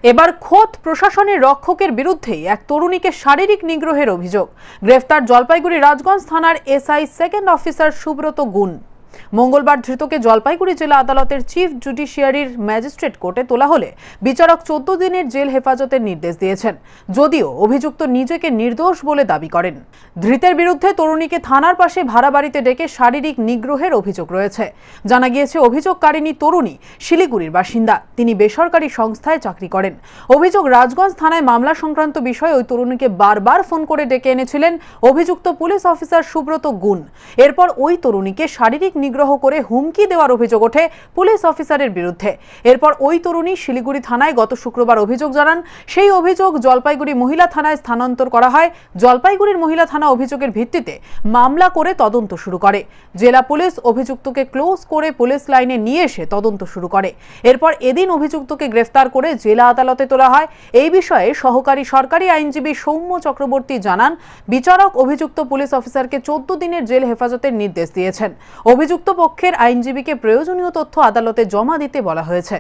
এবার খোদ প্রশাসনের রক্ষকের বিরুদ্ধেই এক তরুণীকে শারীরিক নিগ্রহের অভিযোগ। গ্রেফতার জলপাইগুড়ি রাজগঞ্জ থানার এসআই সেকেন্ড অফিসার সুব্রত গুণ। মঙ্গলবার ধৃতকে জলপাইগুড়ি জেলা আদালতের চিফ জুডিশিয়ারির ম্যাজিস্ট্রেট কোর্টে তোলা হলে বিচারক 14 দিনের জেল হেফাজতের নির্দেশ দিয়েছেন, যদিও অভিযুক্ত নিজেকে নির্দোষ বলে দাবি করেন। ধৃতের বিরুদ্ধে তরুণীকে থানার পাশে ভাড়া বাড়িতে ডেকে শারীরিক নিগ্রহের অভিযোগ রয়েছে। জানা গিয়েছে, অভিযোগকারিণী তরুণী শিলিগুড়ির বাসিন্দা। তিনি বেসরকারি সংস্থায় চাকরি করেন। অভিযোগ, রাজগঞ্জ থানায় মামলা সংক্রান্ত বিষয়ে ওই তরুণীকে বারবার ফোন করে ডেকে এনেছিলেন অভিযুক্ত পুলিশ অফিসার সুব্রত গুণ। এরপর ওই তরুণীকে শারীরিক নিগ্রহ করে হুমকি দেওয়ার অভিযোগ ওঠে পুলিশ অফিসারের বিরুদ্ধে। এরপর ওই তরুণী শিলিগুড়ি থানায় গত শুক্রবার অভিযোগ জানান। সেই অভিযোগ জলপাইগুড়ি মহিলা থানায় স্থানান্তর করা হয়। জলপাইগুড়ির মহিলা থানা অভিযোগের ভিত্তিতে মামলা করে তদন্ত শুরু করে। জেলা পুলিশ অভিযুক্তকে ক্লোজ করে পুলিশ লাইনে নিয়ে এসে তদন্ত শুরু করে। এরপর এদিন অভিযুক্তকে গ্রেফতার করে জেলা আদালতে তোলা হয়। এই বিষয়ে সহকারী সরকারি আইনজীবী সৌম্য চক্রবর্তী জানান, বিচারক অভিযুক্ত পুলিশ অফিসারকে 14 দিনের জেল হেফাজতের নির্দেশ দিয়েছেন। অভিযুক্ত পক্ষের আইনজীবীকে প্রয়োজনীয় তথ্য আদালতে জমা দিতে বলা হয়েছে।